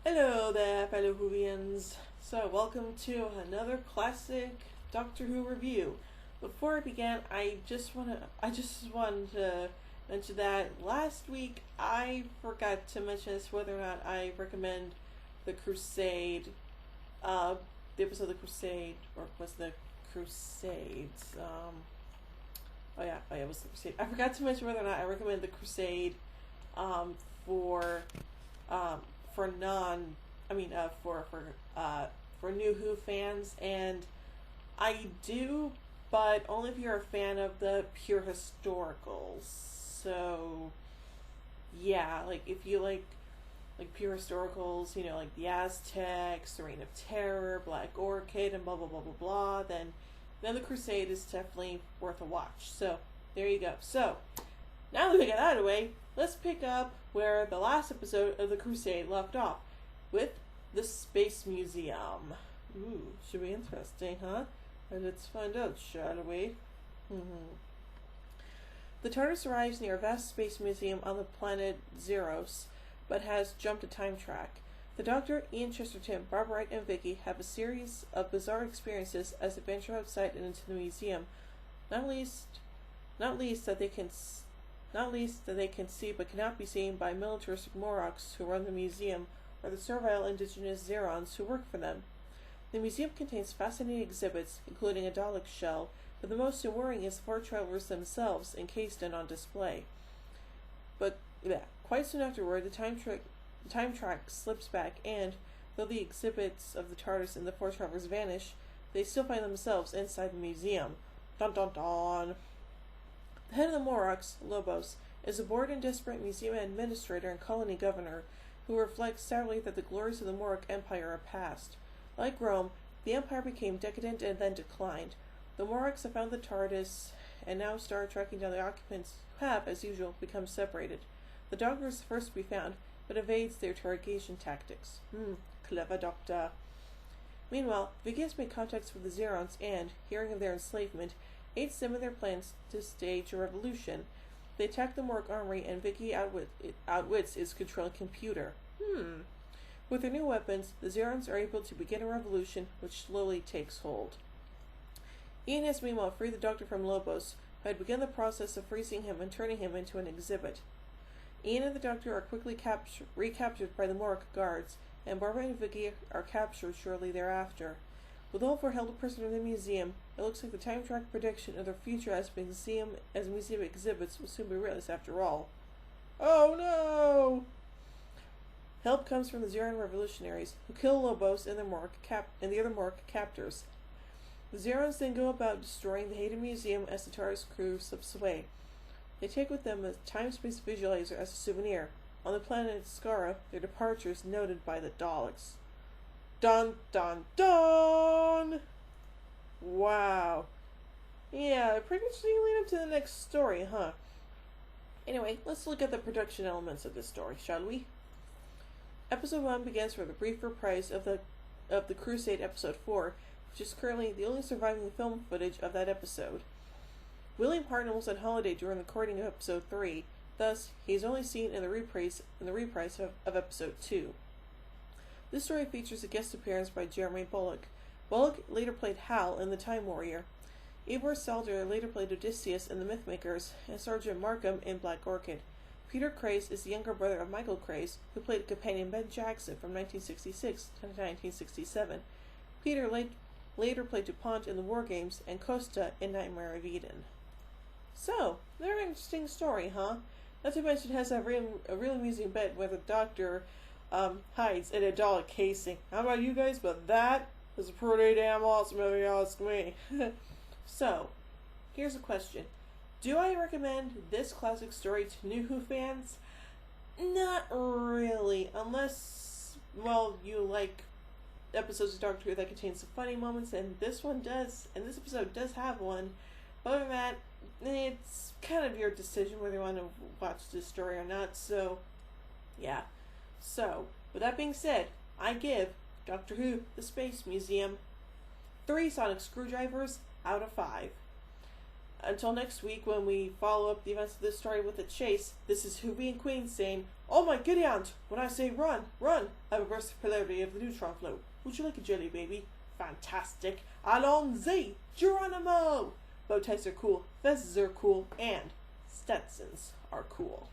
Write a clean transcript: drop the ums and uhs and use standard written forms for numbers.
Hello there, fellow Whovians. So, welcome to another classic Doctor Who review. Before I begin, I just wanted to mention that last week I forgot to mention this whether or not I recommend the Crusade, the episode of the Crusade, or was the Crusades? It was the Crusade. I forgot to mention whether or not I recommend the Crusade, um, for um, for non I mean for new Who fans, and I do, but only if you're a fan of the pure historicals. So yeah, like if you like pure historicals, like the Aztecs, the Reign of Terror, Black Orchid, and blah blah blah blah blah, then the Crusade is definitely worth a watch. So there you go. So now that we got that out of the way, let's pick up where the last episode of the Crusade left off, with the Space Museum. Ooh, should be interesting, huh? Let's find out, shall we? The TARDIS arrives near a vast space museum on the planet Zeros, but has jumped a time track. The Doctor, Ian Chesterton, Barbara Wright, and Vicky have a series of bizarre experiences as they venture outside and into the museum, not least that they can see but cannot be seen by militaristic Morlocks who run the museum, or the servile indigenous Zerons who work for them. The museum contains fascinating exhibits, including a Dalek shell, but the most worrying is the four travelers themselves, encased and on display. But quite soon afterward, the time track slips back, and though the exhibits of the TARDIS and the four travelers vanish, they still find themselves inside the museum. Dun dun dun. The head of the Morlocks, Lobos, is a bored and desperate museum administrator and colony governor who reflects sadly that the glories of the Morlock Empire are past. Like Rome, the Empire became decadent and then declined. The Morlocks have found the TARDIS and now start tracking down the occupants who have, as usual, become separated. The Doctor is the first to be found, but evades their interrogation tactics. Clever Doctor. Meanwhile, Vicky has made contacts with the Zerons and, hearing of their enslavement, aids them in their plans to stage a revolution. They attack the Morg armory, and Vicky outwits its controlling computer. With their new weapons, the Zerons are able to begin a revolution which slowly takes hold. Ian has meanwhile freed the Doctor from Lobos, who had begun the process of freezing him and turning him into an exhibit. Ian and the Doctor are quickly recaptured by the Morg guards, and Barbara and Vicky are captured shortly thereafter. With all four held a prisoner in the museum, it looks like the time track prediction of their future as museum exhibits will soon be realized after all. Oh no! Help comes from the Zeron revolutionaries, who kill Lobos and the other Morg captors. The Zerons then go about destroying the hated museum as the TARDIS crew slips away. They take with them a time-space visualizer as a souvenir. On the planet Skara, their departure is noted by the Daleks. Dun dun dun! Wow. Yeah, pretty much lead up to the next story, huh? Anyway, let's look at the production elements of this story, shall we? Episode 1 begins with a brief reprise of the Crusade Episode 4, which is currently the only surviving film footage of that episode. William Hartnell was on holiday during the recording of Episode 3, thus he is only seen in the reprise of Episode 2. This story features a guest appearance by Jeremy Bulloch. Bulloch later played Hal in The Time Warrior. Eivor Salder later played Odysseus in The Mythmakers, and Sergeant Markham in Black Orchid. Peter Craze is the younger brother of Michael Craze, who played companion Ben Jackson from 1966 to 1967. Peter later played DuPont in The War Games, and Costa in Nightmare of Eden. So, very interesting story, huh? Not to mention it has a really amusing bit where the Doctor hides in a Dalek casing. How about you guys? But that is pretty damn awesome if you ask me. So, here's a question. Do I recommend this classic story to new Who fans? Not really, unless, well, you like episodes of Doctor Who that contain some funny moments, and this episode does have one. But other than that, it's kind of your decision whether you want to watch this story or not, so, yeah. So, with that being said, I give Doctor Who, The Space Museum, 3 sonic screwdrivers out of 5. Until next week when we follow up the events of this story with a chase, this is Whoobie and Queen saying, Oh my giddy aunt! When I say run, run! I have a burst of polarity of the neutron flow. Would you like a jelly, baby? Fantastic! Allons-y! Geronimo! Bow ties are cool, vests are cool, and Stetsons are cool.